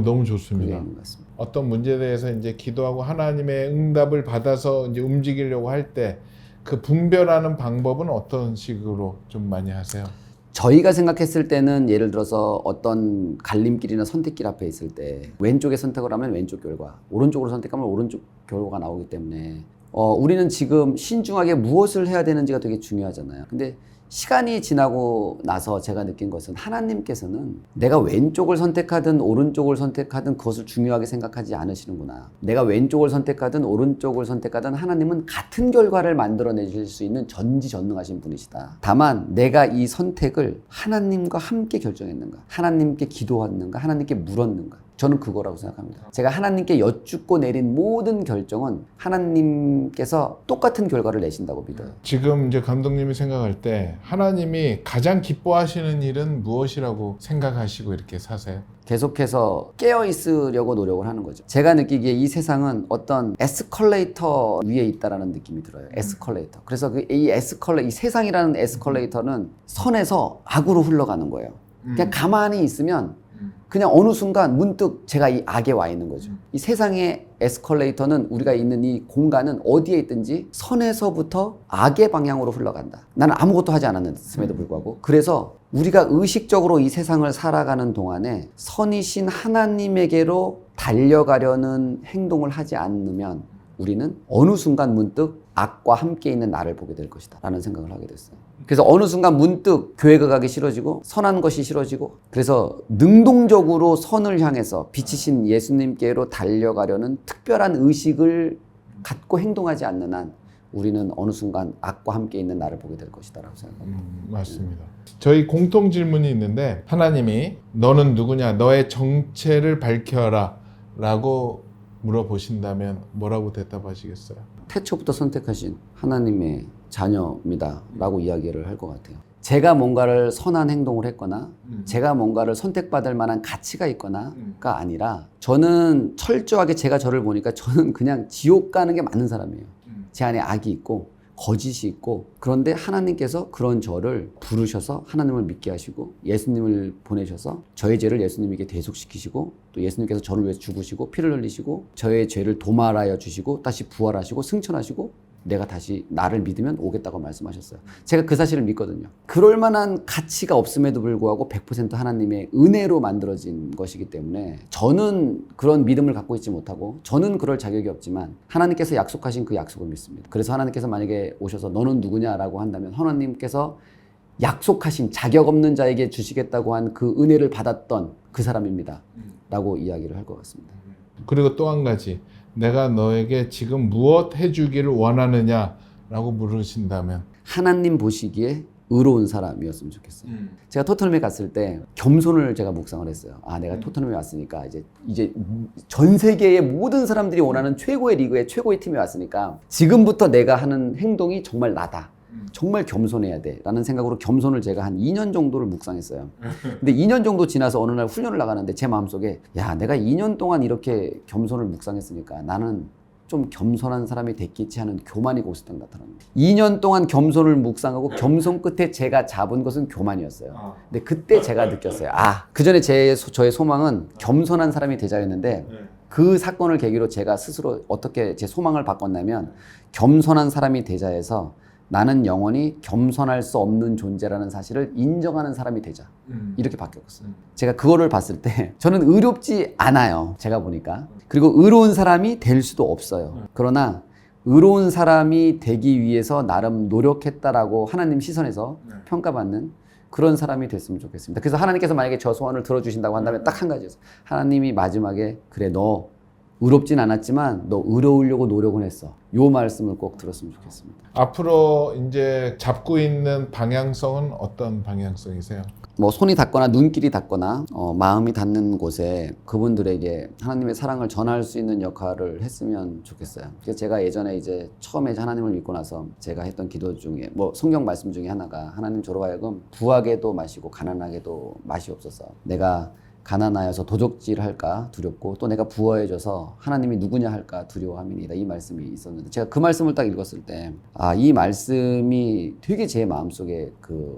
너무 좋습니다. 있는 것 같습니다. 어떤 문제에 대해서 이제 기도하고 하나님의 응답을 받아서 이제 움직이려고 할 때 그 분별하는 방법은 어떤 식으로 좀 많이 하세요? 저희가 생각했을 때는 예를 들어서 어떤 갈림길이나 선택길 앞에 있을 때 왼쪽에 선택을 하면 왼쪽 결과, 오른쪽으로 선택하면 오른쪽 결과가 나오기 때문에 우리는 지금 신중하게 무엇을 해야 되는지가 되게 중요하잖아요. 근데 시간이 지나고 나서 제가 느낀 것은 하나님께서는 내가 왼쪽을 선택하든 오른쪽을 선택하든 그것을 중요하게 생각하지 않으시는구나. 내가 왼쪽을 선택하든 오른쪽을 선택하든 하나님은 같은 결과를 만들어내실 수 있는 전지전능하신 분이시다. 다만 내가 이 선택을 하나님과 함께 결정했는가, 하나님께 기도했는가, 하나님께 물었는가. 저는 그거라고 생각합니다. 제가 하나님께 여쭙고 내린 모든 결정은 하나님께서 똑같은 결과를 내신다고 믿어요. 지금 이제 감독님이 생각할 때 하나님이 가장 기뻐하시는 일은 무엇이라고 생각하시고 이렇게 사세요? 계속해서 깨어 있으려고 노력을 하는 거죠. 제가 느끼기에 이 세상은 어떤 에스컬레이터 위에 있다라는 느낌이 들어요. 에스컬레이터. 그래서 이 세상이라는 에스컬레이터는 선에서 악으로 흘러가는 거예요. 그냥 가만히 있으면 그냥 어느 순간 문득 제가 이 악에 와 있는 거죠. 이 세상의 에스컬레이터는 우리가 있는 이 공간은 어디에 있든지 선에서부터 악의 방향으로 흘러간다. 나는 아무것도 하지 않았음에도 불구하고. 그래서 우리가 의식적으로 이 세상을 살아가는 동안에 선이신 하나님에게로 달려가려는 행동을 하지 않으면 우리는 어느 순간 문득 악과 함께 있는 나를 보게 될 것이다 라는 생각을 하게 됐어요. 그래서 어느 순간 문득 교회가 가기 싫어지고 선한 것이 싫어지고 그래서 능동적으로 선을 향해서 빛이신 예수님께로 달려가려는 특별한 의식을 갖고 행동하지 않는 한 우리는 어느 순간 악과 함께 있는 나를 보게 될 것이다 라고 생각합니다. 맞습니다. 저희 공통 질문이 있는데 하나님이 너는 누구냐, 너의 정체를 밝혀라 라고 물어보신다면 뭐라고 대답하시겠어요? 태초부터 선택하신 하나님의 자녀입니다 라고 이야기를 할 것 같아요. 제가 뭔가를 선한 행동을 했거나 제가 뭔가를 선택받을 만한 가치가 있거나가 아니라 저는 철저하게 제가 저를 보니까 저는 그냥 지옥 가는 게 맞는 사람이에요. 제 안에 악이 있고 거짓이 있고 그런데 하나님께서 그런 저를 부르셔서 하나님을 믿게 하시고 예수님을 보내셔서 저의 죄를 예수님에게 대속시키시고 또 예수님께서 저를 위해서 죽으시고 피를 흘리시고 저의 죄를 도말하여 주시고 다시 부활하시고 승천하시고 내가 다시 나를 믿으면 오겠다고 말씀하셨어요. 제가 그 사실을 믿거든요. 그럴 만한 가치가 없음에도 불구하고 100% 하나님의 은혜로 만들어진 것이기 때문에 저는 그런 믿음을 갖고 있지 못하고 저는 그럴 자격이 없지만 하나님께서 약속하신 그 약속을 믿습니다. 그래서 하나님께서 만약에 오셔서 너는 누구냐라고 한다면 하나님께서 약속하신 자격 없는 자에게 주시겠다고 한 그 은혜를 받았던 그 사람입니다. 라고 이야기를 할 것 같습니다. 그리고 또 한 가지, 내가 너에게 지금 무엇 해주기를 원하느냐라고 물으신다면 하나님 보시기에 의로운 사람이었으면 좋겠어요. 제가 토트넘에 갔을 때 겸손을 제가 묵상을 했어요. 아, 내가 토트넘에 왔으니까 이제 전 세계의 모든 사람들이 원하는 최고의 리그의 최고의 팀에 왔으니까 지금부터 내가 하는 행동이 정말 나다. 정말 겸손해야 돼 라는 생각으로 겸손을 제가 한 2년 정도를 묵상했어요. 근데 2년 정도 지나서 어느 날 훈련을 나가는데 제 마음속에 야, 내가 2년 동안 이렇게 겸손을 묵상했으니까 나는 좀 겸손한 사람이 됐겠지 하는 교만이 있었던 것 같더라고요. 2년 동안 겸손을 묵상하고 겸손 끝에 제가 잡은 것은 교만이었어요. 근데 그때 제가 느꼈어요. 아, 그 전에 저의 소망은 겸손한 사람이 되자였는데 그 사건을 계기로 제가 스스로 어떻게 제 소망을 바꿨냐면 겸손한 사람이 되자해서 나는 영원히 겸손할 수 없는 존재라는 사실을 인정하는 사람이 되자. 이렇게 바뀌었어요. 제가 그거를 봤을 때 저는 의롭지 않아요. 제가 보니까. 그리고 의로운 사람이 될 수도 없어요. 그러나 의로운 사람이 되기 위해서 나름 노력했다라고 하나님 시선에서 평가받는 그런 사람이 됐으면 좋겠습니다. 그래서 하나님께서 만약에 저 소원을 들어주신다고 한다면 딱 한 가지였어요. 하나님이 마지막에 그래 너 의롭진 않았지만 너 의로우려고 노력은 했어. 요 말씀을 꼭 들었으면 좋겠습니다. 앞으로 이제 잡고 있는 방향성은 어떤 방향성이세요? 뭐 손이 닿거나 눈길이 닿거나 마음이 닿는 곳에 그분들에게 하나님의 사랑을 전할 수 있는 역할을 했으면 좋겠어요. 그래서 제가 예전에 이제 처음에 하나님을 믿고 나서 제가 했던 기도 중에 뭐 성경 말씀 중에 하나가 하나님 저로 하여금 부하게도 마시고 가난하게도 맛이 없어서 내가 가난하여서 도적질할까 두렵고 또 내가 부어해져서 하나님이 누구냐 할까 두려워함이니이다. 이 말씀이 있었는데 제가 그 말씀을 딱 읽었을 때 아, 이 말씀이 되게 제 마음속에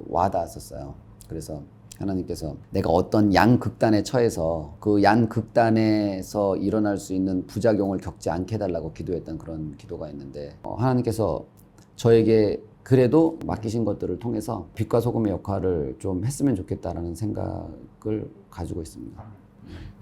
와닿았었어요. 그래서 하나님께서 내가 어떤 양극단에 처해서 그 양극단에서 일어날 수 있는 부작용을 겪지 않게 해달라고 기도했던 그런 기도가 있는데 하나님께서 저에게 그래도 맡기신 것들을 통해서 빛과 소금의 역할을 좀 했으면 좋겠다라는 생각을 가지고 있습니다.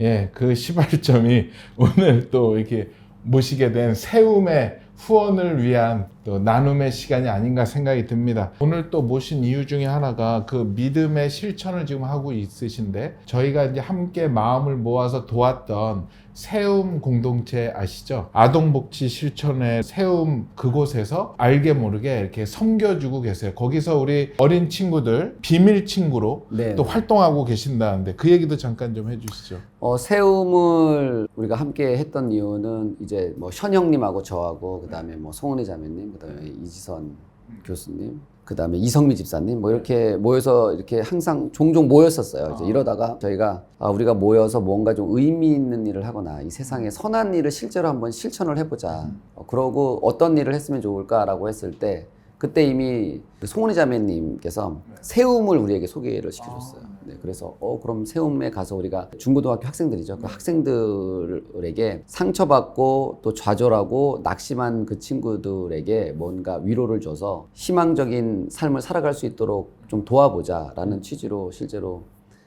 예, 그 시발점이 오늘 또 이렇게 모시게 된 세움의 후원을 위한 또 나눔의 시간이 아닌가 생각이 듭니다. 오늘 또 모신 이유 중에 하나가 그 믿음의 실천을 지금 하고 있으신데 저희가 이제 함께 마음을 모아서 도왔던 세움 공동체 아시죠? 아동복지 실천의 세움 그곳에서 알게 모르게 이렇게 섬겨주고 계세요. 거기서 우리 어린 친구들 비밀 친구로 네. 또 활동하고 계신다는데 그 얘기도 잠깐 좀 해주시죠. 세움을 우리가 함께 했던 이유는 이제 뭐 현영님하고 저하고 그다음에 뭐 송은희 자매님, 그다음에 이지선 교수님, 그다음에 이성미 집사님 뭐 이렇게 모여서 이렇게 항상 종종 모였었어요. 이제 이러다가 저희가 우리가 모여서 뭔가 좀 의미 있는 일을 하거나 이 세상에 선한 일을 실제로 한번 실천을 해보자. 그러고 어떤 일을 했으면 좋을까라고 했을 때 그때 이미 송은희 자매님께서 세움을 우리에게 소개를 시켜줬어요. 네, 그래서 그럼 세움에 가서 우리가 중고등학교 학생들이죠. 그 학생들에게 상처받고 또 좌절하고 낙심한 그 친구들에게 뭔가 위로를 줘서 희망적인 삶을 살아갈 수 있도록 좀 도와보자라는 취지로 실제로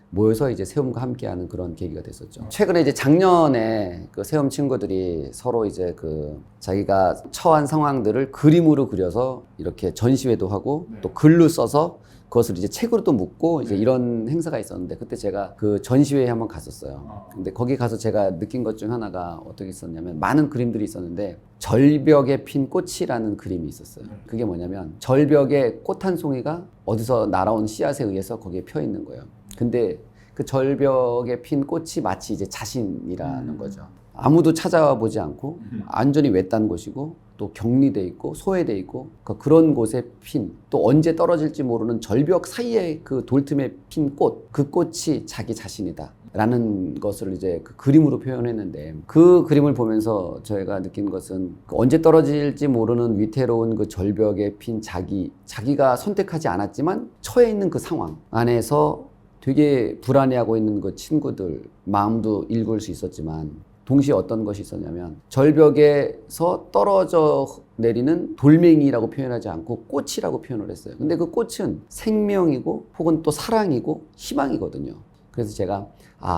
모여서 이제 세움과 함께하는 그런 계기가 됐었죠. 최근에 이제 작년에 그 세움 친구들이 서로 이제 그 자기가 처한 상황들을 그림으로 그려서 이렇게 전시회도 하고 또 글로 써서 그것을 이제 책으로 또 묶고 이제 이런 행사가 있었는데 그때 제가 그 전시회에 한번 갔었어요. 근데 거기 가서 제가 느낀 것 중 하나가 어떻게 있었냐면 많은 그림들이 있었는데 절벽에 핀 꽃이라는 그림이 있었어요. 그게 뭐냐면 절벽에 꽃 한 송이가 어디서 날아온 씨앗에 의해서 거기에 펴 있는 거예요. 근데 그 절벽에 핀 꽃이 마치 이제 자신이라는 거죠. 아무도 찾아와 보지 않고 안전이 외딴 곳이고 또 격리돼 있고 소외돼 있고 그런 곳에 핀 또 언제 떨어질지 모르는 절벽 사이에 그 돌틈에 핀 꽃, 그 꽃이 자기 자신이다 라는 것을 이제 그 그림으로 표현했는데 그 그림을 보면서 저희가 느낀 것은 언제 떨어질지 모르는 위태로운 그 절벽에 핀 자기가 선택하지 않았지만 처해 있는 그 상황 안에서 되게 불안해하고 있는 그 친구들 마음도 읽을 수 있었지만 동시에 어떤 것이 있었냐면 절벽에서 떨어져 내리는 돌멩이라고 표현하지 않고 꽃이라고 표현을 했어요. 근데 그 꽃은 생명이고 혹은 또 사랑이고 희망이거든요. 그래서 제가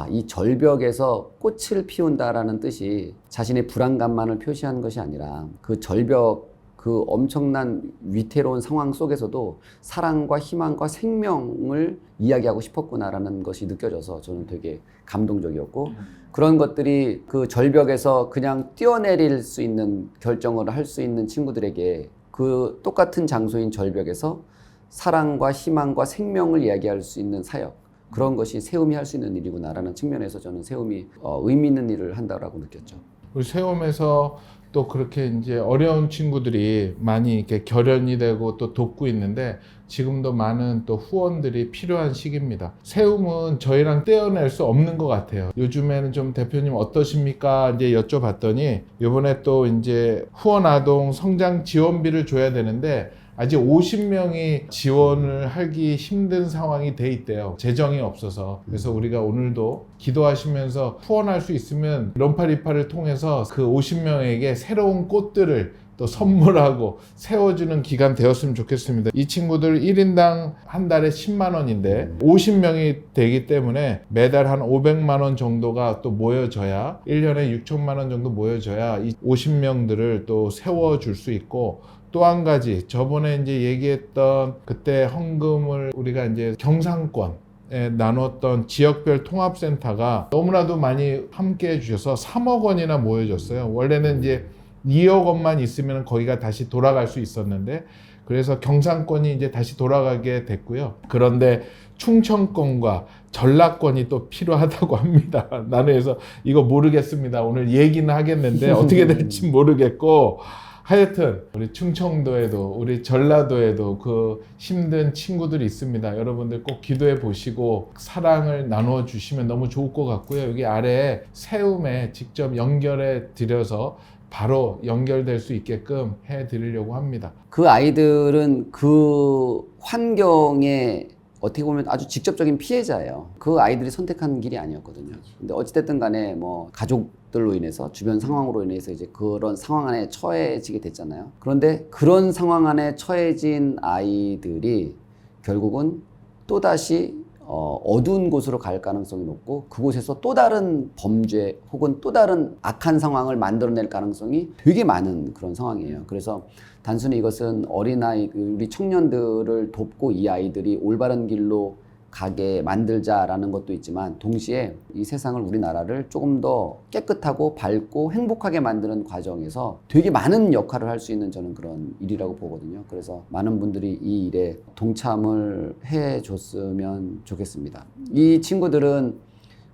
이 절벽에서 꽃을 피운다라는 뜻이 자신의 불안감만을 표시하는 것이 아니라 그 절벽, 그 엄청난 위태로운 상황 속에서도 사랑과 희망과 생명을 이야기하고 싶었구나라는 것이 느껴져서 저는 되게 감동적이었고, 그런 것들이 그 절벽에서 그냥 뛰어내릴 수 있는 결정을 할 수 있는 친구들에게 그 똑같은 장소인 절벽에서 사랑과 희망과 생명을 이야기할 수 있는 사역, 그런 것이 세움이 할 수 있는 일이구나라는 측면에서 저는 세움이 의미 있는 일을 한다라고 느꼈죠. 우리 세움에서 또 그렇게 이제 어려운 친구들이 많이 이렇게 결연이 되고 또 돕고 있는데, 지금도 많은 또 후원들이 필요한 시기입니다. 세움은 저희랑 떼어낼 수 없는 것 같아요. 요즘에는 좀 대표님 어떠십니까? 이제 여쭤봤더니 이번에 또 이제 후원 아동 성장 지원비를 줘야 되는데 아직 50명이 지원을 하기 힘든 상황이 돼 있대요. 재정이 없어서. 그래서 우리가 오늘도 기도하시면서 후원할 수 있으면 론파리파를 통해서 그 50명에게 새로운 꽃들을 또 선물하고 세워주는 기간 되었으면 좋겠습니다. 이 친구들 1인당 한 달에 10만 원인데 50명이 되기 때문에 매달 한 500만 원 정도가 또 모여져야, 1년에 6천만 원 정도 모여져야 이 50명들을 또 세워줄 수 있고, 또 한 가지, 저번에 이제 얘기했던 그때 헌금을 우리가 이제 경상권에 나눴던 지역별 통합센터가 너무나도 많이 함께 해주셔서 3억 원이나 모여졌어요. 원래는 이제 2억 원만 있으면 거기가 다시 돌아갈 수 있었는데, 그래서 경상권이 이제 다시 돌아가게 됐고요. 그런데 충청권과 전라권이 또 필요하다고 합니다. 나는 그래서 이거 모르겠습니다. 오늘 얘기는 하겠는데 어떻게 될지 모르겠고, 하여튼 우리 충청도에도 우리 전라도에도 그 힘든 친구들이 있습니다. 여러분들 꼭 기도해 보시고 사랑을 나누어 주시면 너무 좋을 것 같고요. 여기 아래에 세움에 직접 연결해 드려서 바로 연결될 수 있게끔 해 드리려고 합니다. 그 아이들은 그 환경에 어떻게 보면 아주 직접적인 피해자예요. 그 아이들이 선택한 길이 아니었거든요. 근데 어찌됐든 간에 뭐 가족들로 인해서, 주변 상황으로 인해서 이제 그런 상황 안에 처해지게 됐잖아요. 그런데 그런 상황 안에 처해진 아이들이 결국은 또다시 어두운 곳으로 갈 가능성이 높고, 그곳에서 또 다른 범죄 혹은 또 다른 악한 상황을 만들어낼 가능성이 되게 많은 그런 상황이에요. 그래서 단순히 이것은 어린아이, 우리 청년들을 돕고 이 아이들이 올바른 길로 가게 만들자라는 것도 있지만, 동시에 이 세상을, 우리나라를 조금 더 깨끗하고 밝고 행복하게 만드는 과정에서 되게 많은 역할을 할 수 있는, 저는 그런 일이라고 보거든요. 그래서 많은 분들이 이 일에 동참을 해줬으면 좋겠습니다. 이 친구들은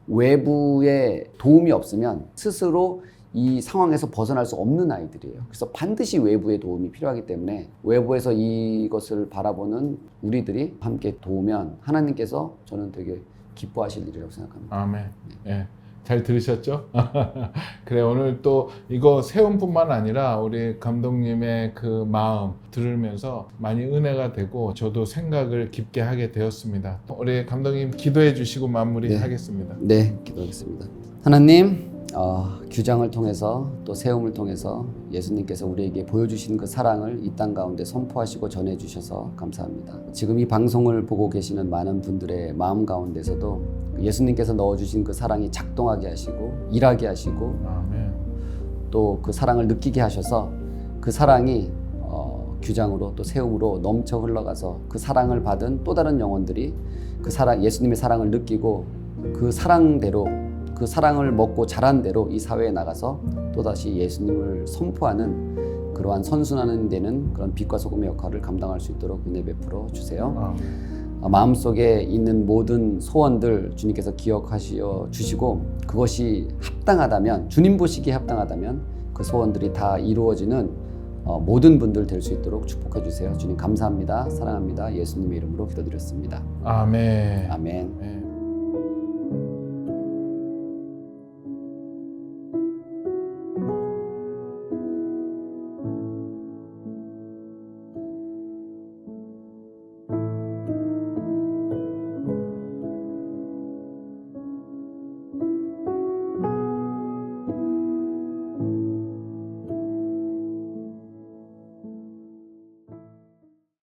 외부의 도움이 없으면 스스로 이 상황에서 벗어날 수 없는 아이들이에요. 그래서 반드시 외부의 도움이 필요하기 때문에 외부에서 이것을 바라보는 우리들이 함께 도우면 하나님께서 저는 되게 기뻐하실 일이라고 생각합니다. 아멘. 네. 잘 들으셨죠? 그래, 오늘 또 이거 세움뿐만 아니라 우리 감독님의 그 마음 들으면서 많이 은혜가 되고 저도 생각을 깊게 하게 되었습니다. 우리 감독님 기도해 주시고 마무리하겠습니다. 네, 기도하겠습니다. 하나님, 규장을 통해서 또 세움을 통해서 예수님께서 우리에게 보여주신 그 사랑을 이 땅 가운데 선포하시고 전해주셔서 감사합니다. 지금 이 방송을 보고 계시는 많은 분들의 마음 가운데서도 예수님께서 넣어주신 그 사랑이 작동하게 하시고 일하게 하시고, 아멘. 또 그 사랑을 느끼게 하셔서 그 사랑이 규장으로 또 세움으로 넘쳐 흘러가서 그 사랑을 받은 또 다른 영혼들이 그 사랑, 예수님의 사랑을 느끼고 그 사랑대로, 그 사랑을 먹고 자란 대로 이 사회에 나가서 또다시 예수님을 선포하는 그러한 선순환은 되는 그런 빛과 소금의 역할을 감당할 수 있도록 은혜 베풀어 주세요. 마음속에 있는 모든 소원들 주님께서 기억하시어 주시고, 그것이 합당하다면, 주님 보시기에 합당하다면 그 소원들이 다 이루어지는 모든 분들 될 수 있도록 축복해 주세요. 주님 감사합니다. 사랑합니다. 예수님의 이름으로 기도드렸습니다. 아멘. 아멘. 네.